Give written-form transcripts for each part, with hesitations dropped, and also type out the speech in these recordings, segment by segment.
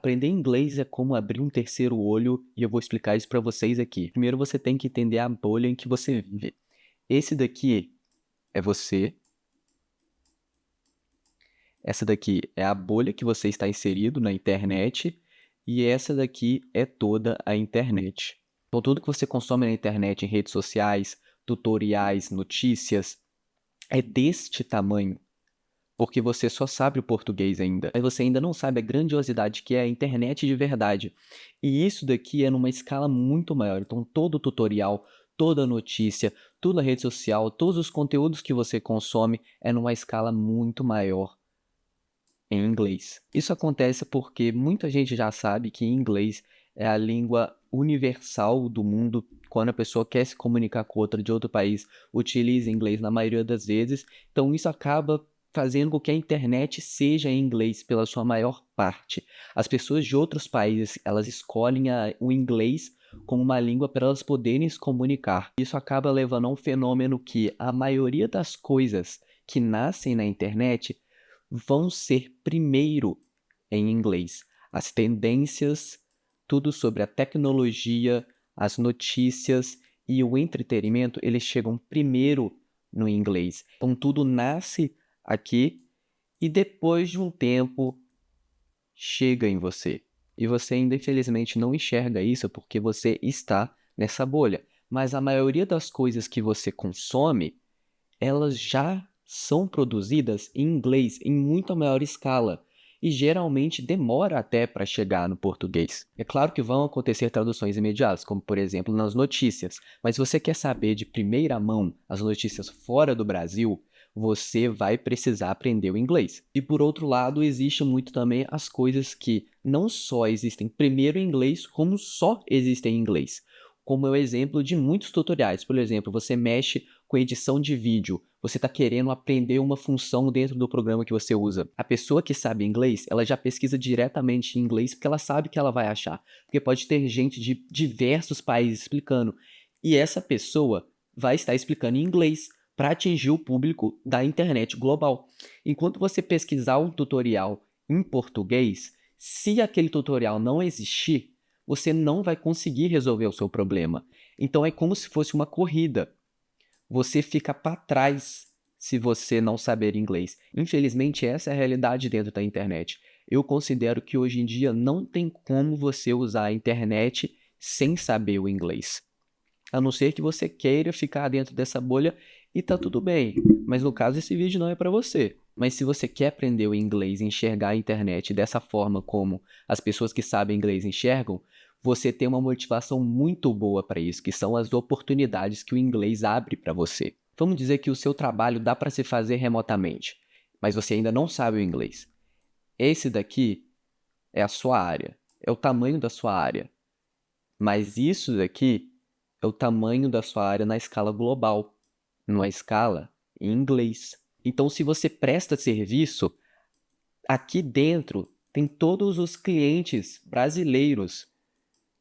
Aprender inglês é como abrir um terceiro olho e eu vou explicar isso para vocês aqui. Primeiro você tem que entender a bolha em que você vive. Esse daqui é você, essa daqui é a bolha que você está inserido na internet e essa daqui é toda a internet. Então tudo que você consome na internet, em redes sociais, tutoriais, notícias, é deste tamanho. Porque você só sabe o português ainda, mas você ainda não sabe a grandiosidade que é a internet de verdade. E isso daqui é numa escala muito maior. Então, todo tutorial, toda notícia, toda rede social, todos os conteúdos que você consome é numa escala muito maior em inglês. Isso acontece porque muita gente já sabe que inglês é a língua universal do mundo. Quando a pessoa quer se comunicar com outra de outro país, utiliza inglês na maioria das vezes. Então, isso acaba fazendo com que a internet seja em inglês pela sua maior parte. As pessoas de outros países, elas escolhem o inglês como uma língua para elas poderem se comunicar. Isso acaba levando a um fenômeno que a maioria das coisas que nascem na internet vão ser primeiro em inglês. As tendências, tudo sobre a tecnologia, as notícias e o entretenimento, eles chegam primeiro no inglês. Então tudo nasce aqui e depois de um tempo chega em você. E você ainda infelizmente não enxerga isso porque você está nessa bolha. Mas a maioria das coisas que você consome, elas já são produzidas em inglês em muito maior escala e geralmente demora até para chegar no português. É claro que vão acontecer traduções imediatas, como por exemplo nas notícias, mas se você quer saber de primeira mão as notícias fora do Brasil, você vai precisar aprender o inglês. E por outro lado, existe muito também as coisas que não só existem primeiro em inglês, como só existem em inglês. Como é o exemplo de muitos tutoriais. Por exemplo, você mexe com edição de vídeo, você está querendo aprender uma função dentro do programa que você usa. A pessoa que sabe inglês, ela já pesquisa diretamente em inglês porque ela sabe que ela vai achar. Porque pode ter gente de diversos países explicando. E essa pessoa vai estar explicando em inglês para atingir o público da internet global. Enquanto você pesquisar um tutorial em português, se aquele tutorial não existir, você não vai conseguir resolver o seu problema. Então é como se fosse uma corrida. Você fica para trás se você não saber inglês. Infelizmente, essa é a realidade dentro da internet. Eu considero que hoje em dia não tem como você usar a internet sem saber o inglês. A não ser que você queira ficar dentro dessa bolha e tá tudo bem. Mas no caso, esse vídeo não é para você. Mas se você quer aprender o inglês e enxergar a internet dessa forma como as pessoas que sabem inglês enxergam, você tem uma motivação muito boa para isso, que são as oportunidades que o inglês abre para você. Vamos dizer que o seu trabalho dá para se fazer remotamente, mas você ainda não sabe o inglês. Esse daqui é a sua área, é o tamanho da sua área. Mas isso daqui é o tamanho da sua área na escala global, numa escala em inglês. Então, se você presta serviço, aqui dentro tem todos os clientes brasileiros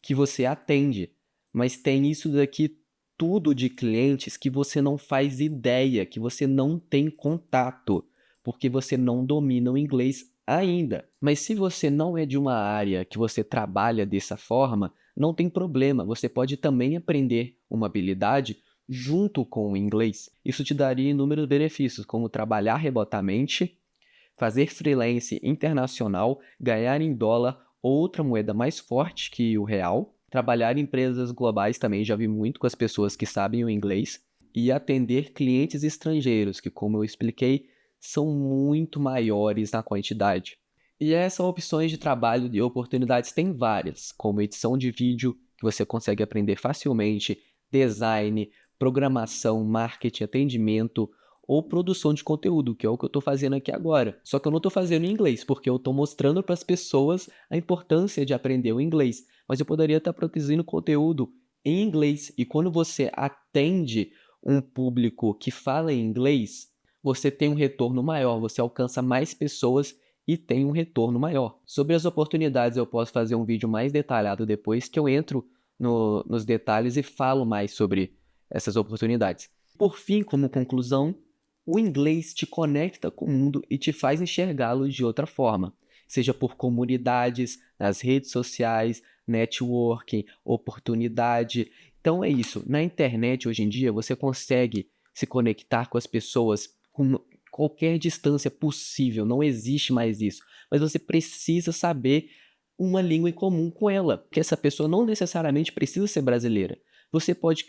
que você atende, mas tem isso daqui tudo de clientes que você não faz ideia, que você não tem contato, porque você não domina o inglês ainda. Mas se você não é de uma área que você trabalha dessa forma, não tem problema, você pode também aprender uma habilidade junto com o inglês. Isso te daria inúmeros benefícios, como trabalhar remotamente, fazer freelance internacional, ganhar em dólar ou outra moeda mais forte que o real, trabalhar em empresas globais também, já vi muito com as pessoas que sabem o inglês, e atender clientes estrangeiros, que, como eu expliquei, são muito maiores na quantidade. E essas opções de trabalho e oportunidades tem várias, como edição de vídeo, que você consegue aprender facilmente, design, programação, marketing, atendimento, ou produção de conteúdo, que é o que eu estou fazendo aqui agora. Só que eu não estou fazendo em inglês, porque eu estou mostrando para as pessoas a importância de aprender o inglês. Mas eu poderia estar produzindo conteúdo em inglês. E quando você atende um público que fala em inglês, você tem um retorno maior, você alcança mais pessoas e tem um retorno maior. Sobre as oportunidades, eu posso fazer um vídeo mais detalhado depois, que eu entro nos detalhes e falo mais sobre essas oportunidades. Por fim, como conclusão, o inglês te conecta com o mundo e te faz enxergá-lo de outra forma. seja por comunidades, nas redes sociais, networking, oportunidade. Então é isso. Na internet, hoje em dia, você consegue se conectar com as pessoas com qualquer distância possível, não existe mais isso. Mas você precisa saber uma língua em comum com ela, porque essa pessoa não necessariamente precisa ser brasileira. Você pode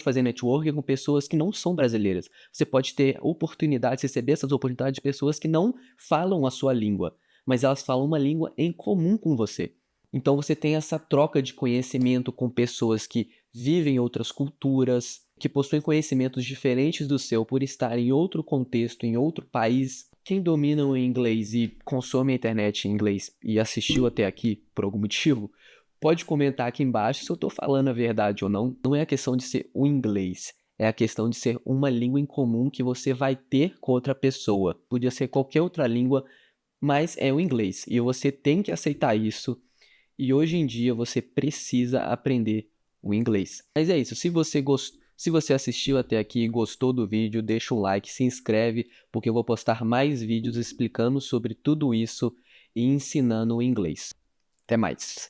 fazer networking com pessoas que não são brasileiras. Você pode ter oportunidades, receber essas oportunidades de pessoas que não falam a sua língua, mas elas falam uma língua em comum com você. Então você tem essa troca de conhecimento com pessoas que vivem em outras culturas, que possuem conhecimentos diferentes do seu por estar em outro contexto, em outro país. Quem domina o inglês e consome a internet em inglês e assistiu até aqui por algum motivo, pode comentar aqui embaixo se eu estou falando a verdade ou não. Não é a questão de ser o inglês, é a questão de ser uma língua em comum que você vai ter com outra pessoa. Podia ser qualquer outra língua, mas é o inglês. E você tem que aceitar isso. E hoje em dia você precisa aprender o inglês. Mas é isso, se você assistiu até aqui e gostou do vídeo, deixa um like, se inscreve, porque eu vou postar mais vídeos explicando sobre tudo isso e ensinando o inglês. Até mais!